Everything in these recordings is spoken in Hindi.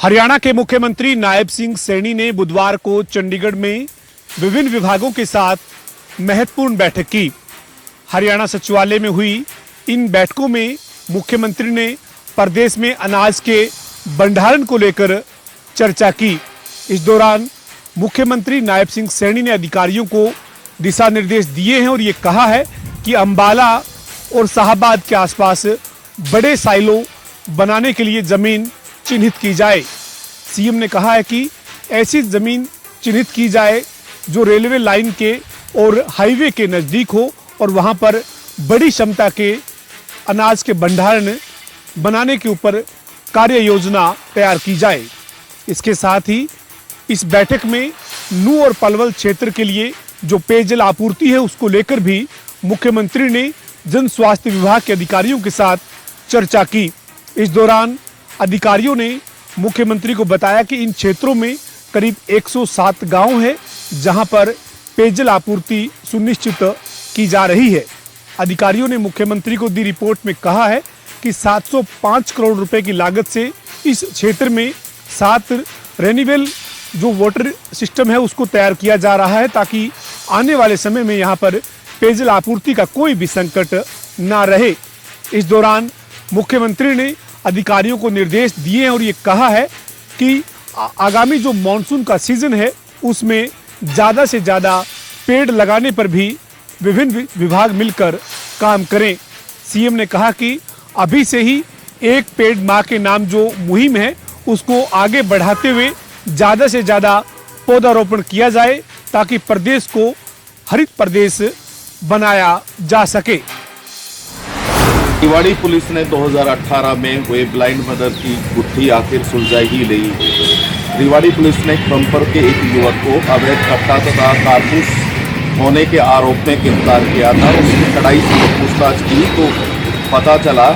हरियाणा के मुख्यमंत्री नायब सिंह सैनी ने बुधवार को चंडीगढ़ में विभिन्न विभागों के साथ महत्वपूर्ण बैठक की। हरियाणा सचिवालय में हुई इन बैठकों में मुख्यमंत्री ने प्रदेश में अनाज के भंडारण को लेकर चर्चा की। इस दौरान मुख्यमंत्री नायब सिंह सैनी ने अधिकारियों को दिशा निर्देश दिए हैं और ये कहा है कि अंबाला और शाहबाद के आसपास बड़े साइलो बनाने के लिए जमीन चिन्हित की जाए। सीएम ने कहा है कि ऐसी जमीन चिन्हित की जाए जो रेलवे लाइन के और हाईवे के नज़दीक हो और वहां पर बड़ी क्षमता के अनाज के भंडारण बनाने के ऊपर कार्य योजना तैयार की जाए। इसके साथ ही इस बैठक में नूह और पलवल क्षेत्र के लिए जो पेयजल आपूर्ति है उसको लेकर भी मुख्यमंत्री ने जन स्वास्थ्य विभाग के अधिकारियों के साथ चर्चा की। इस दौरान अधिकारियों ने मुख्यमंत्री को बताया कि इन क्षेत्रों में करीब 107 गांव है जहां पर पेयजल आपूर्ति सुनिश्चित की जा रही है। अधिकारियों ने मुख्यमंत्री को दी रिपोर्ट में कहा है कि 705 करोड़ रुपए की लागत से इस क्षेत्र में 7 रेन्यूएबल जो वाटर सिस्टम है उसको तैयार किया जा रहा है ताकि आने वाले समय में यहाँ पर पेयजल आपूर्ति का कोई भी संकट ना रहे। इस दौरान मुख्यमंत्री ने अधिकारियों को निर्देश दिए हैं और ये कहा है कि आगामी जो मॉनसून का सीजन है उसमें ज़्यादा से ज़्यादा पेड़ लगाने पर भी विभिन्न विभाग मिलकर काम करें। सीएम ने कहा कि अभी से ही एक पेड़ माँ के नाम जो मुहिम है उसको आगे बढ़ाते हुए ज़्यादा से ज़्यादा पौधारोपण किया जाए ताकि प्रदेश को हरित प्रदेश बनाया जा सके। रेवाड़ी पुलिस ने 2018 में हुए ब्लाइंड मदर की गुत्थी आखिर सुलझा ही ली। रेवाड़ी पुलिस ने खम्पर के एक युवक को अवैध कट्टा तथा कारतूस होने के आरोप में गिरफ्तार किया था। उसकी कड़ाई से पूछताछ की तो पता चला,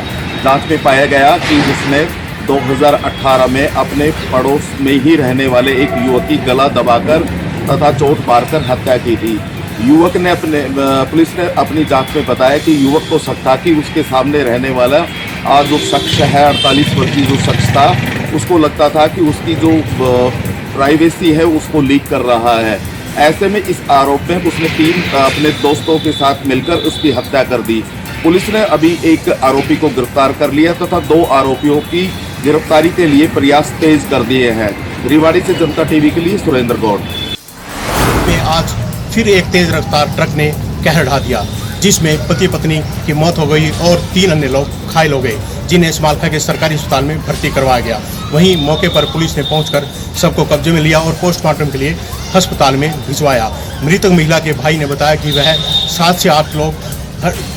जांच में पाया गया कि उसने 2018 में अपने पड़ोस में ही रहने वाले एक युवक की गला दबाकर तथा चोट मारकर हत्या की थी। युवक ने पुलिस ने अपनी जांच में बताया कि युवक को शक था कि उसके सामने रहने वाला जो शख्स है 48 वर्षीय जो शख्स था उसको लगता था कि उसकी जो प्राइवेसी है उसको लीक कर रहा है। ऐसे में इस आरोप में उसने 3 अपने दोस्तों के साथ मिलकर उसकी हत्या कर दी। पुलिस ने अभी एक आरोपी को गिरफ्तार कर लिया तथा 2 आरोपियों की गिरफ्तारी के लिए प्रयास तेज कर दिए हैं। रेवाड़ी से जनता टीवी के लिए सुरेंद्र गौड़। आज फिर एक तेज रफ्तार ट्रक ने कहर ढा दिया जिसमें पति पत्नी की मौत हो गई और 3 अन्य लोग घायल हो गए जिन्हें समालखा के सरकारी अस्पताल में भर्ती करवाया गया। वहीं मौके पर पुलिस ने पहुंचकर सबको कब्जे में लिया और पोस्टमार्टम के लिए अस्पताल में भिजवाया। मृतक महिला के भाई ने बताया कि वह 7 से 8 लोग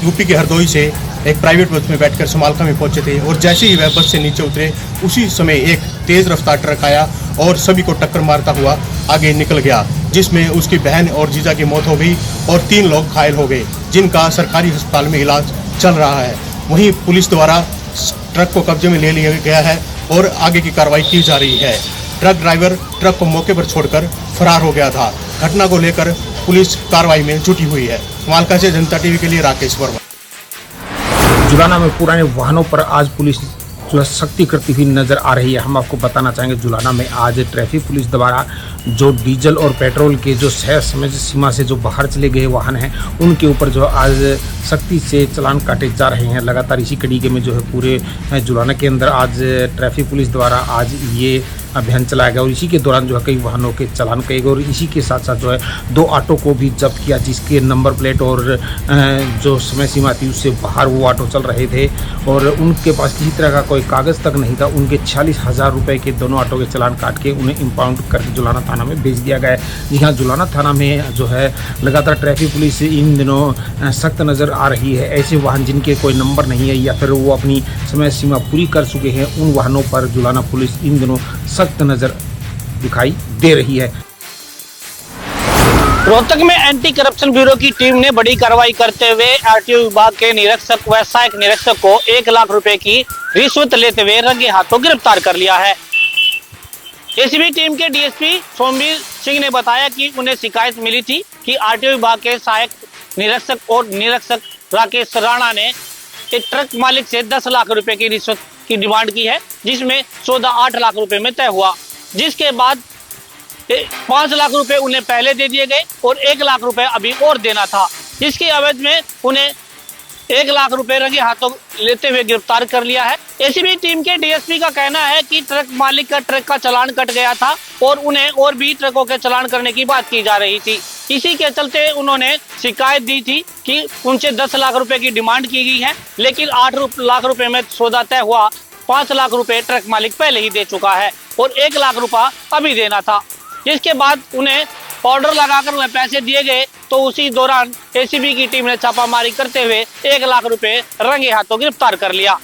यूपी के हरदोई से एक प्राइवेट बस में बैठकर समालखा में पहुंचे थे और जैसे ही वह बस से नीचे उतरे उसी समय एक तेज रफ्तार ट्रक आया और सभी को टक्कर मारता हुआ आगे निकल गया, जिसमें उसकी बहन और जीजा की मौत हो गई और 3 लोग घायल हो गए जिनका सरकारी अस्पताल में इलाज चल रहा है। वहीं पुलिस द्वारा ट्रक को कब्जे में ले लिया गया है और आगे की कार्रवाई की जा रही है। ट्रक ड्राइवर ट्रक को मौके पर छोड़कर फरार हो गया था। घटना को लेकर पुलिस कार्रवाई में जुटी हुई है। समालखा से जनता टीवी के लिए राकेश वर्मा। जुलाना में पुराने वाहनों पर आज पुलिस जो है सख्ती करती हुई नजर आ रही है। हम आपको बताना चाहेंगे जुलाना में आज ट्रैफिक पुलिस द्वारा जो डीजल और पेट्रोल के जो समय सीमा से जो बाहर चले गए वाहन हैं उनके ऊपर जो आज सख्ती से चालान काटे जा रहे हैं। लगातार इसी कड़ी के में जो है पूरे जुलाना के अंदर आज ट्रैफिक पुलिस द्वारा आज ये अभियान चलाया गया और इसी के दौरान जो है कई वाहनों के चालान किए गए और इसी के साथ साथ जो है 2 ऑटो को भी जब्त किया जिसके नंबर प्लेट और जो समय सीमा थी उससे बाहर वो ऑटो चल रहे थे और उनके पास किसी तरह का कोई कागज़ तक नहीं था। उनके 40,000 रुपये के दोनों ऑटो के चालान काट के उन्हें इम्पाउंड करके जुलाना थाना में भेज दिया गया है। जी हाँ, जुलाना थाना में जो है लगातार ट्रैफिक पुलिस इन दिनों सख्त नज़र आ रही है। ऐसे वाहन जिनके कोई नंबर नहीं है या फिर वो अपनी समय सीमा पूरी कर चुके हैं उन वाहनों पर जुलाना पुलिस इन दिनों सख्त नज़र दिखाई दे रही है। रोहतक में एंटी करप्शन ब्यूरो की टीम ने बड़ी कार्रवाई करते हुए आरटीओ विभाग के निरीक्षक व सहायक निरीक्षक को 1 लाख रुपए की रिश्वत लेते हुए रंगे हाथों गिरफ्तार कर लिया है। एसीबी टीम के डीएसपी सोमवीर सिंह ने बताया कि उन्हें शिकायत मिली थी कि आरटीओ विभाग के सहायक निरीक्षक और निरीक्षक राकेश राणा ने एक ट्रक मालिक से 10 लाख रुपए की रिश्वत की डिमांड की है, जिसमें सौदा 8 लाख रुपए में तय हुआ। जिसके बाद 5 लाख रुपए उन्हें पहले दे दिए गए और 1 लाख रुपए अभी और देना था, जिसके एवज में उन्हें 1 लाख रुपए रंगे हाथों लेते हुए गिरफ्तार कर लिया है। एसीबी टीम के डीएसपी का कहना है कि ट्रक मालिक का ट्रक का चालान कट गया था और उन्हें और भी ट्रकों के चालान करने की बात की जा रही थी। इसी के चलते उन्होंने शिकायत दी थी कि उनसे 10 लाख रुपए की डिमांड की गई है, लेकिन 8 लाख रुपए में सौदा तय हुआ। 5 लाख रुपए ट्रक मालिक पहले ही दे चुका है और 1 लाख रुपया अभी देना था। जिसके बाद उन्हें ऑर्डर लगाकर उन्हें पैसे दिए गए, तो उसी दौरान एसीबी की टीम ने छापामारी करते हुए 1 लाख रुपए रंगे हाथों गिरफ्तार कर लिया।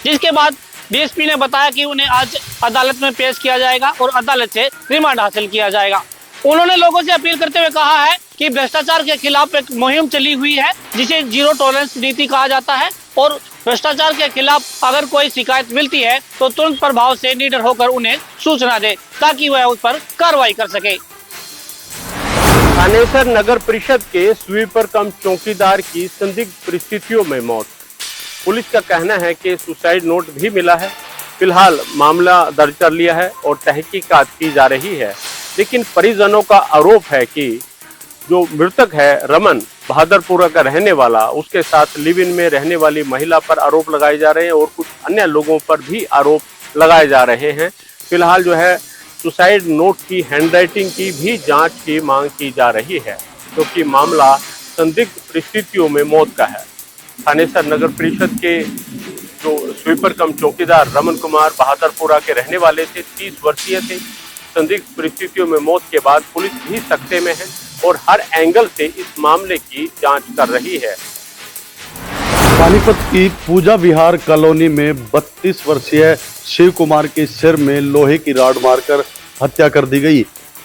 जिसके बाद डीएसपी ने बताया कि उन्हें आज अदालत में पेश किया जाएगा और अदालत से रिमांड हासिल किया जाएगा। उन्होंने लोगों से अपील करते हुए कहा है कि भ्रष्टाचार के खिलाफ एक मुहिम चली हुई है, जिसे जीरो टॉलरेंस नीति कहा जाता है, और भ्रष्टाचार के खिलाफ अगर कोई शिकायत मिलती है तो तुरंत प्रभाव से निडर होकर उन्हें सूचना दे, ताकि वह उस पर कार्रवाई कर सके। थानेसर नगर परिषद के स्वीपर कम चौकीदार की संदिग्ध परिस्थितियों में मौत। पुलिस का कहना है कि सुसाइड नोट भी मिला है। फिलहाल मामला दर्ज कर लिया है और तहकीकात की जा रही है, लेकिन परिजनों का आरोप है कि जो मृतक है रमन बहादुरपुरा का रहने वाला, उसके साथ लिव इन में रहने वाली महिला पर आरोप लगाए जा रहे हैं और कुछ अन्य लोगों पर भी आरोप लगाए जा रहे हैं। फिलहाल जो है सुसाइड नोट की हैंडराइटिंग की भी जांच की मांग की जा रही है, क्योंकि मामला संदिग्ध परिस्थितियों में मौत का है। थानेसर नगर परिषद के जो स्वीपर कम चौकीदार रमन कुमार बहादुरपुरा के रहने वाले थे, 30 वर्षीय थे। संदिग्ध परिस्थितियों में मौत के बाद पुलिस भी सकते में है और हर एंगल से इस मामले की जांच कर रही है। पानीपत की पूजा विहार कॉलोनी में 32 वर्षीय शिव कुमार के सिर में लोहे की राड मारकर हत्या कर दी गई।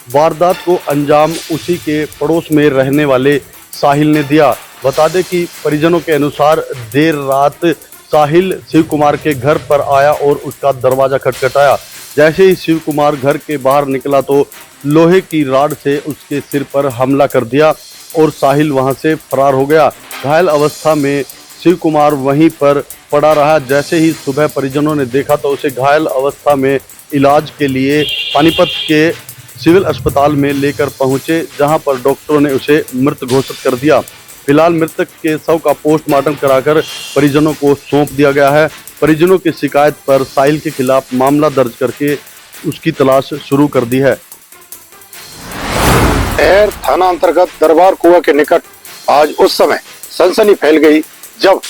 वारदात को अंजाम उसी के पड़ोस में रहने वाले साहिल ने दिया। बता दें कि परिजनों के अनुसार देर रात साहिल शिव कुमार के घर पर आया और उसका दरवाजा खटखटाया। जैसे ही शिव कुमार घर के बाहर निकला तो लोहे की राड से उसके सिर पर हमला कर दिया और साहिल वहां से फरार हो गया। घायल अवस्था में शिव कुमार वहीं पर पड़ा रहा। जैसे ही सुबह परिजनों ने देखा तो उसे घायल अवस्था में इलाज के लिए पानीपत के सिविल अस्पताल में लेकर पहुंचे, जहां पर डॉक्टरों ने उसे मृत घोषित कर दिया। फिलहाल मृतक के शव का पोस्टमार्टम कराकर परिजनों को सौंप दिया गया है। परिजनों की शिकायत पर साहिल के खिलाफ मामला दर्ज करके उसकी तलाश शुरू कर दी है। शहर थाना अंतर्गत दरबार कुआं के निकट आज उस समय सनसनी फैल गई जब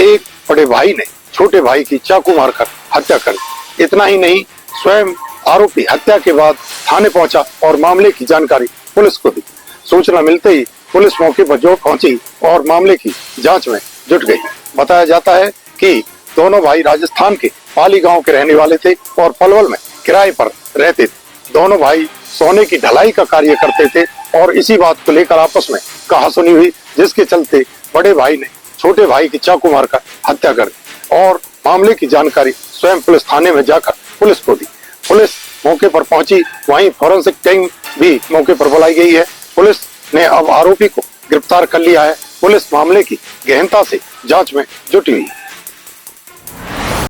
एक बड़े भाई ने छोटे भाई की चाकू मारकर हत्या कर दी। इतना ही नहीं, स्वयं आरोपी हत्या के बाद थाने पहुंचा और मामले की जानकारी पुलिस को दी। सूचना मिलते ही पुलिस मौके पर जो पहुंची और मामले की जांच में जुट गई। बताया जाता है कि दोनों भाई राजस्थान के पाली गांव के रहने वाले थे और पलवल में किराए पर रहते थे। दोनों भाई सोने की ढलाई का कार्य करते थे और इसी बात को लेकर आपस में कहासुनी हुई, जिसके चलते बड़े भाई ने छोटे भाई की चाकू मारकर हत्या कर दी और मामले की जानकारी स्वयं पुलिस थाने में जाकर पुलिस को दी। पुलिस मौके पर पहुंची, वहीं फोरेंसिक टीम भी मौके पर बुलाई गई है। पुलिस ने अब आरोपी को गिरफ्तार कर लिया है। पुलिस मामले की गहनता से जांच में जुटी हुई है।